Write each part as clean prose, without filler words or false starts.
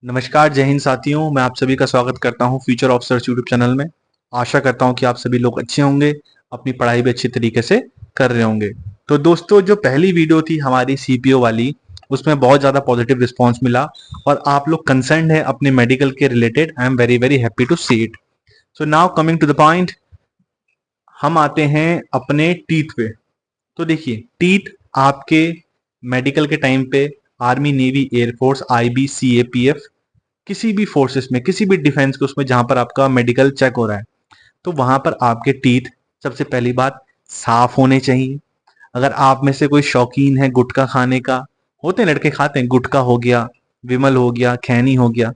नमस्कार, जय हिंद साथियों। मैं आप सभी का स्वागत करता हूं फ्यूचर ऑफिसर्स यूट्यूब चैनल में। आशा करता हूं कि आप सभी लोग अच्छे होंगे, अपनी पढ़ाई भी अच्छी तरीके से कर रहे होंगे। तो दोस्तों, जो पहली वीडियो थी हमारी सीपीओ वाली, उसमें बहुत ज़्यादा पॉजिटिव रिस्पॉन्स मिला और आप लोग कंसर्न है अपने मेडिकल के related. I am very very happy to see it. So now coming to the point, हम आते हैं अपने टीथ पे। तो देखिए, टीथ आपके मेडिकल के टाइम पे army, navy, air force, IB, CAPF, किसी भी फोर्सेस में, किसी भी डिफेंस के उसमें जहां पर आपका मेडिकल चेक हो रहा है, तो वहां पर आपके टीथ सबसे पहली बात साफ होने चाहिए। अगर आप में से कोई शौकीन है गुटखा खाने का, होते हैं लड़के खाते हैं, गुटखा हो गया, विमल हो गया, खैनी हो गया,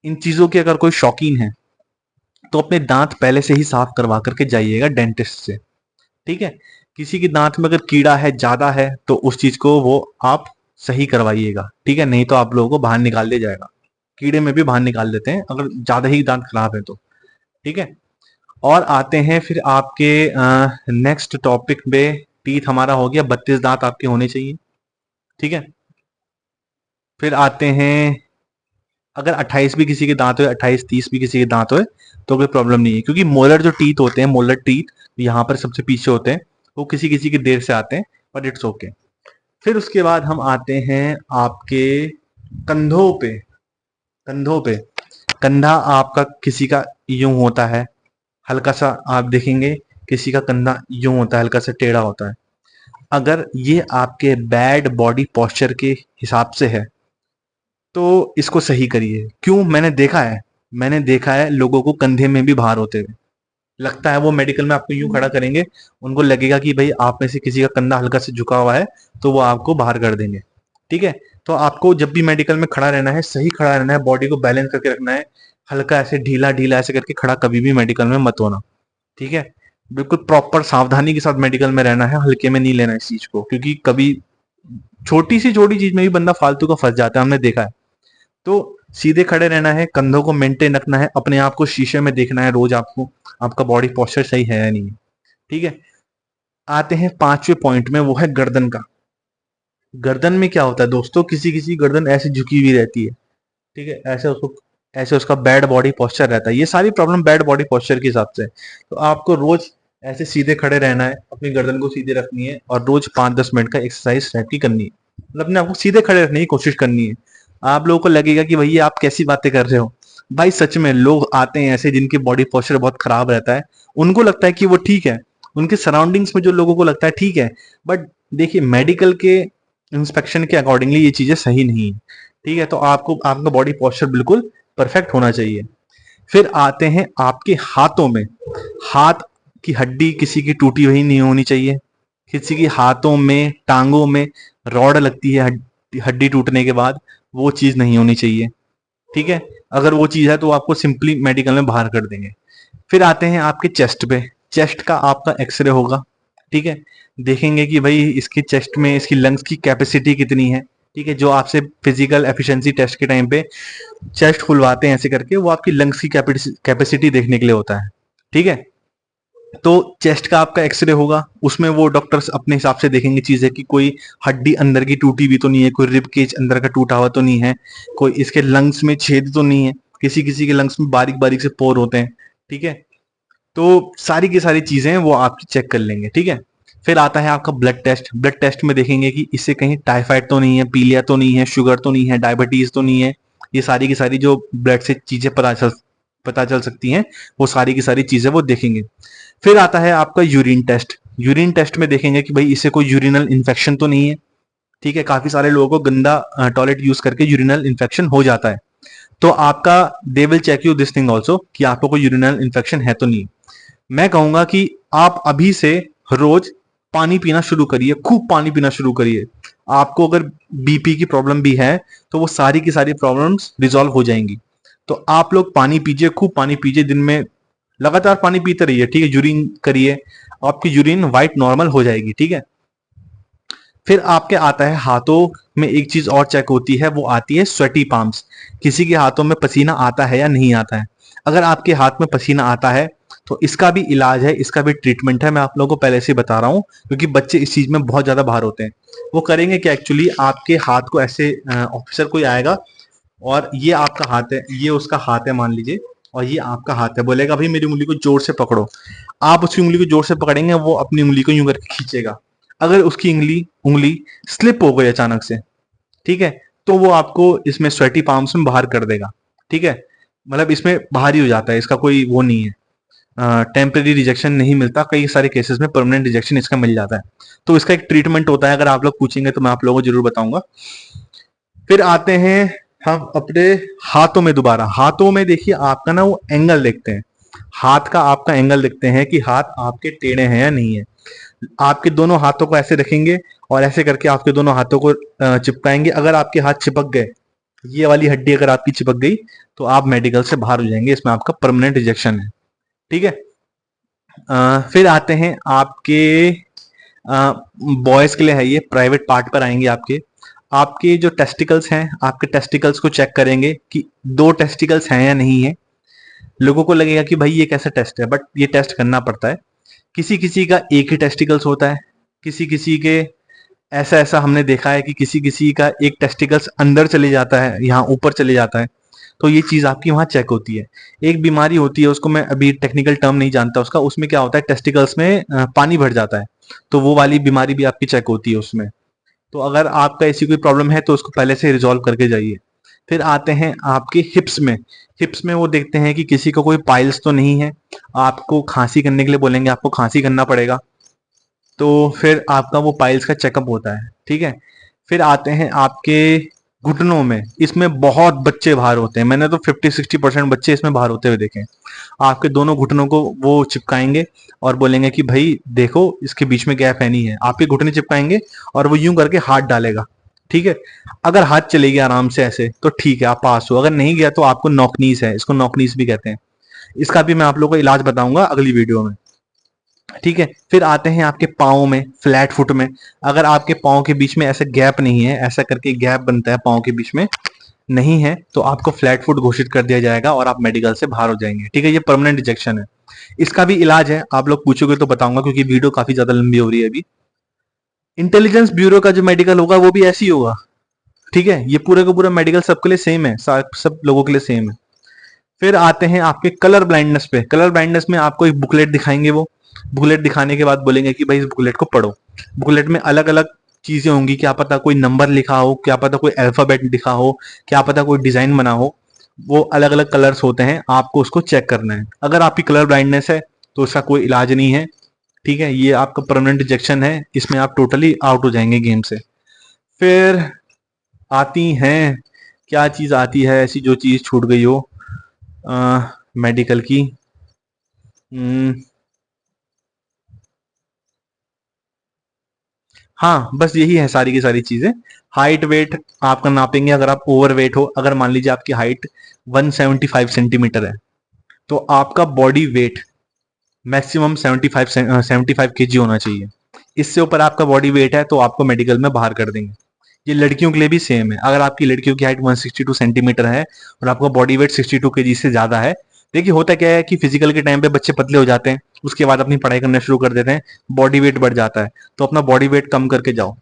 इन चीजों के अगर कोई शौकीन है तो अपने दांत पहले से ही साफ करवा करके जाइएगा डेंटिस्ट से। ठीक है। किसी के दांत में अगर कीड़ा है, ज्यादा है, तो उस चीज को वो आप सही करवाइएगा। ठीक है, नहीं तो आप लोगों को बाहर निकाल दिया जाएगा। कीड़े में भी बाहर निकाल देते हैं अगर ज्यादा ही दांत खराब है तो। ठीक है। और आते हैं फिर आपके नेक्स्ट टॉपिक पे। टीथ हमारा हो गया, 32 दांत आपके होने चाहिए। ठीक है। फिर आते हैं, अगर 28 भी किसी के दांत हो, 28 30 भी किसी के दांत हो, तो कोई प्रॉब्लम नहीं है, क्योंकि मोलर जो टीथ होते हैं, मोलर टीथ यहाँ पर सबसे पीछे होते हैं, वो किसी किसी के देर से आते हैं, बट इट्स ओके। फिर उसके बाद हम आते हैं आपके कंधों पे। कंधों पे, कंधा आपका किसी का यूं होता है, हल्का सा आप देखेंगे, किसी का कंधा यूं होता है, हल्का सा टेढ़ा होता है। अगर ये आपके बैड बॉडी पोस्चर के हिसाब से है तो इसको सही करिए। क्यों? मैंने देखा है लोगों को कंधे में भी भार होते हुए। लगता है वो मेडिकल में आपको यूं खड़ा करेंगे, उनको लगेगा कि भाई आप में से किसी का कंधा हल्का से झुका हुआ है, तो वो आपको बाहर कर देंगे। ठीक है। तो आपको जब भी मेडिकल में खड़ा रहना है, सही खड़ा रहना है, बॉडी को बैलेंस करके रखना है। हल्का ऐसे ढीला ढीला ऐसे करके खड़ा कभी भी मेडिकल में मत होना। ठीक है। बिल्कुल प्रॉपर सावधानी के साथ मेडिकल में रहना है, हल्के में नहीं लेना इस चीज को, क्योंकि कभी छोटी सी छोटी चीज में भी बंदा फालतू का फंस जाता है, हमने देखा है। तो सीधे खड़े रहना है, कंधों को मेंटेन रखना है, अपने आप को शीशे में देखना है रोज आपको, आपका बॉडी पोस्चर सही है या नहीं है। ठीक है। आते हैं पांचवे पॉइंट में, वो है गर्दन का। गर्दन में क्या होता है दोस्तों, किसी किसी गर्दन ऐसे झुकी हुई रहती है। ठीक है, ऐसे उसका बैड बॉडी पोस्चर रहता है। ये सारी प्रॉब्लम बैड बॉडी पोस्चर के हिसाब से है। तो आपको रोज ऐसे सीधे खड़े रहना है, अपनी गर्दन को सीधे रखनी है, और रोज 5-10 मिनट का एक्सरसाइज टाइप की करनी है। मतलब अपने आपको सीधे खड़े रखने की कोशिश करनी है। आप लोगों को लगेगा कि भैया आप कैसी बातें कर रहे हो। भाई सच में लोग आते हैं ऐसे जिनके बॉडी पोस्चर बहुत खराब रहता है, उनको लगता है कि वो ठीक है, उनके सराउंडिंग्स में जो लोगों को लगता है ठीक है, बट देखिए मेडिकल के इंस्पेक्शन के अकॉर्डिंगली ये चीजें सही नहीं है। ठीक है। तो आपको आपका बॉडी पोस्चर बिल्कुल परफेक्ट होना चाहिए। फिर आते हैं आपके हाथों में। हाथ की हड्डी किसी की टूटी हुई नहीं होनी चाहिए। किसी की हाथों में, टांगों में रॉड लगती है हड्डी टूटने के बाद, वो चीज नहीं होनी चाहिए। ठीक है। अगर वो चीज है तो आपको सिंपली मेडिकल में बाहर कर देंगे। फिर आते हैं आपके चेस्ट पे। चेस्ट का आपका एक्सरे होगा। ठीक है। देखेंगे कि भाई इसकी चेस्ट में इसकी लंग्स की कैपेसिटी कितनी है। ठीक है। जो आपसे फिजिकल एफिशिएंसी टेस्ट के टाइम पे चेस्ट खुलवाते हैं ऐसे करके, वो आपकी लंग्स की कैपेसिटी देखने के लिए होता है। ठीक है। तो चेस्ट का आपका एक्सरे होगा, उसमें वो डॉक्टर्स अपने हिसाब से देखेंगे चीजें कि कोई हड्डी अंदर की टूटी भी तो नहीं है, कोई रिब केज अंदर का टूटा हुआ तो नहीं है, कोई इसके लंग्स में छेद तो नहीं है। किसी किसी के लंग्स में बारीक बारीक से पोर होते हैं। ठीक है। तो सारी की सारी चीजें वो आपकी चेक कर लेंगे। ठीक है। फिर आता है आपका ब्लड टेस्ट। ब्लड टेस्ट में देखेंगे कि इससे कहीं टाइफाइड तो नहीं है, पीलिया तो नहीं है, शुगर तो नहीं है, डायबिटीज तो नहीं है। ये सारी की सारी जो ब्लड से चीजें पता चल सकती हैं, वो सारी की सारी चीजें वो देखेंगे। फिर आता है आपका यूरिन टेस्ट। यूरिन टेस्ट में देखेंगे कि भाई इससे कोई यूरिनल इन्फेक्शन तो नहीं है। ठीक है। काफी सारे लोगों को गंदा टॉयलेट यूज करके यूरिनल इन्फेक्शन हो जाता है। तो आपका they will check you this thing also कि आपको कोई यूरिनल इन्फेक्शन है तो नहीं। मैं कहूंगा कि आप अभी से रोज पानी पीना शुरू करिए, खूब पानी पीना शुरू करिए। आपको अगर बीपी की प्रॉब्लम भी है तो वो सारी की सारी प्रॉब्लम्स रिजॉल्व हो जाएंगी। तो आप लोग पानी पीजिए, खूब पानी पीजिए, दिन में लगातार पानी पीते रहिए। ठीक है। यूरिन करिए, आपकी यूरिन वाइट नॉर्मल हो जाएगी। ठीक है। फिर आपके आता है हाथों में एक चीज और चेक होती है, वो आती है स्वेटी पाम्स। किसी के हाथों में पसीना आता है या नहीं आता है। अगर आपके हाथ में पसीना आता है तो इसका भी इलाज है, इसका भी ट्रीटमेंट है। मैं आप लोगों को पहले से बता रहा हूँ, क्योंकि बच्चे इस चीज में बहुत ज्यादा बाहर होते हैं। वो करेंगे कि एक्चुअली आपके हाथ को ऐसे ऑफिसर कोई आएगा, और ये आपका हाथ है, ये उसका हाथ है मान लीजिए, और ये आपका हाथ है। बोलेगा भाई मेरी उंगली को जोर से पकड़ो। आप उसकी उंगली को जोर से पकड़ेंगे, वो अपनी उंगली को यूं करके खींचेगा। अगर उसकी उंगली उंगली स्लिप हो गई अचानक से, ठीक है, तो वो आपको इसमें स्वेटी पाम्स में बाहर कर देगा। ठीक है, मतलब इसमें बाहर ही हो जाता है, इसका कोई वो नहीं है, टेम्परेरी रिजेक्शन नहीं मिलता। कई सारे केसेस में परमानेंट रिजेक्शन इसका मिल जाता है। तो इसका एक ट्रीटमेंट होता है, अगर आप लोग पूछेंगे तो मैं आप लोगों को जरूर बताऊंगा। फिर आते हैं हम अपने हाथों में। दोबारा हाथों में देखिए, आपका ना वो एंगल देखते हैं, हाथ का आपका एंगल देखते हैं कि हाथ आपके टेढ़े हैं या नहीं है। आपके दोनों हाथों को ऐसे रखेंगे और ऐसे करके आपके दोनों हाथों को चिपकाएंगे। अगर आपके हाथ चिपक गए, ये वाली हड्डी अगर आपकी चिपक गई, तो आप मेडिकल से बाहर हो जाएंगे, इसमें आपका परमानेंट रिजेक्शन है। ठीक है। फिर आते हैं आपके बॉयज के लिए है, ये प्राइवेट पार्ट पर आएंगे आपके। आपके जो टेस्टिकल्स हैं, आपके टेस्टिकल्स को चेक करेंगे कि दो टेस्टिकल्स हैं या नहीं है। लोगों को लगेगा कि भाई ये कैसा टेस्ट है, बट ये टेस्ट करना पड़ता है। किसी किसी का एक ही टेस्टिकल्स होता है, किसी किसी के ऐसा ऐसा हमने देखा है कि किसी किसी का एक टेस्टिकल्स अंदर चले जाता है, यहाँ ऊपर चले जाता है। तो ये चीज आपकी वहां चेक होती है। एक बीमारी होती है, उसको मैं अभी टेक्निकल टर्म नहीं जानता उसका, उसमें क्या होता है, टेस्टिकल्स में पानी भर जाता है। तो वो वाली बीमारी भी आपकी चेक होती है उसमें। तो अगर आपका ऐसी कोई प्रॉब्लम है तो उसको पहले से रिजॉल्व करके जाइए। फिर आते हैं आपके हिप्स में। हिप्स में वो देखते हैं कि किसी को कोई पाइल्स तो नहीं है। आपको खांसी करने के लिए बोलेंगे, आपको खांसी करना पड़ेगा। तो फिर आपका वो पाइल्स का चेकअप होता है। ठीक है। फिर आते हैं आपके घुटनों में। इसमें बहुत बच्चे बाहर होते हैं, मैंने तो 50-60% बच्चे इसमें बाहर होते हुए देखे हैं। आपके दोनों घुटनों को वो चिपकाएंगे और बोलेंगे कि भाई देखो इसके बीच में गैप है नहीं है। आपके घुटने चिपकाएंगे और वो यूं करके हाथ डालेगा। ठीक है। अगर हाथ चले गया आराम से ऐसे तो ठीक है, आप पास हो। अगर नहीं गया तो आपको नॉकनीस है, इसको नॉकनीस भी कहते हैं। इसका भी मैं आप लोगों को इलाज बताऊंगा अगली वीडियो में। ठीक है। फिर आते हैं आपके पाँव में, फ्लैट फुट में। अगर आपके पाँव के बीच में ऐसे गैप नहीं है, ऐसा करके गैप बनता है पाँव के बीच में, नहीं है, तो आपको फ्लैट फुट घोषित कर दिया जाएगा और आप मेडिकल से बाहर हो जाएंगे। ठीक है, ये परमानेंट रिजेक्शन है। इसका भी इलाज है, आप लोग पूछोगे तो बताऊंगा, क्योंकि वीडियो काफी ज्यादा लंबी हो रही है अभी। इंटेलिजेंस ब्यूरो का जो मेडिकल होगा वो भी ऐसे ही होगा। ठीक है, ये पूरा का पूरा मेडिकल सबके लिए सेम है, सब लोगों के लिए सेम है। फिर आते हैं आपके कलर ब्लाइंडनेस पे। कलर ब्लाइंडनेस में आपको एक बुकलेट दिखाएंगे, वो बुकलेट दिखाने के बाद बोलेंगे कि भाई इस बुकलेट को पढ़ो। बुकलेट में अलग अलग चीजें होंगी, क्या पता कोई नंबर लिखा हो, क्या पता कोई अल्फाबेट लिखा हो, क्या पता कोई डिजाइन बना हो। वो अलग अलग कलर्स होते हैं, आपको उसको चेक करना है। अगर आपकी कलर ब्लाइंडनेस है तो उसका कोई इलाज नहीं है। ठीक है, ये आपका परमानेंट रिजेक्शन है, इसमें आप टोटली आउट हो जाएंगे गेम से। फिर आती हैं, क्या चीज आती है ऐसी जो चीज छूट गई हो मेडिकल की। हम्म, हाँ बस यही है सारी की सारी चीजें। हाइट वेट आपका नापेंगे, अगर आप ओवर वेट हो, अगर मान लीजिए आपकी हाइट 175 सेंटीमीटर है, तो आपका बॉडी वेट मैक्सिमम 75 केजी होना चाहिए। इससे ऊपर आपका बॉडी वेट है तो आपको मेडिकल में बाहर कर देंगे। ये लड़कियों के लिए भी सेम है। अगर आपकी लड़कियों की हाइट 162 सेंटीमीटर है और आपका बॉडी वेट 62 केजी से ज्यादा है, देखिए होता क्या है कि फिजिकल के टाइम पे बच्चे पतले हो जाते हैं, उसके बाद अपनी पढ़ाई करना शुरू कर देते हैं, बॉडी वेट बढ़ जाता है। तो अपना बॉडी वेट कम करके जाओ।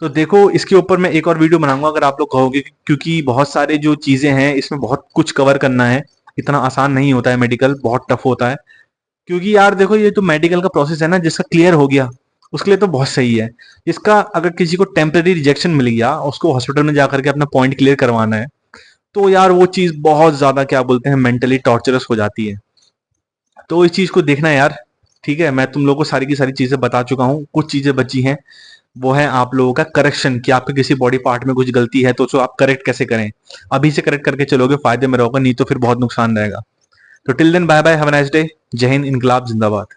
तो देखो इसके ऊपर मैं एक और वीडियो बनाऊंगा अगर आप लोग कहोगे, क्योंकि बहुत सारे जो चीजें हैं इसमें बहुत कुछ कवर करना है। इतना आसान नहीं होता है, मेडिकल बहुत टफ होता है। क्योंकि यार देखो, ये तो मेडिकल का प्रोसेस है ना, जिसका क्लियर हो गया उसके लिए तो बहुत सही है। इसका अगर किसी को टेम्परेरी रिजेक्शन मिल गया, उसको हॉस्पिटल में जाकर के अपना पॉइंट क्लियर करवाना है, तो यार वो चीज बहुत ज्यादा क्या बोलते हैं, मेंटली टॉर्चरस हो जाती है। तो इस चीज को देखना है यार। ठीक है, मैं तुम लोगों को सारी की सारी चीजें बता चुका हूँ, कुछ चीजें बची हैं। वो है आप लोगों का करेक्शन, कि आपके किसी बॉडी पार्ट में कुछ गलती है तो उसको आप करेक्ट कैसे करें। अभी से करेक्ट करके चलोगे फायदे में रहोगे, नहीं तो फिर बहुत नुकसान रहेगा। तो till then bye bye, have a nice day. जय हिंद, इनकलाब जिंदाबाद।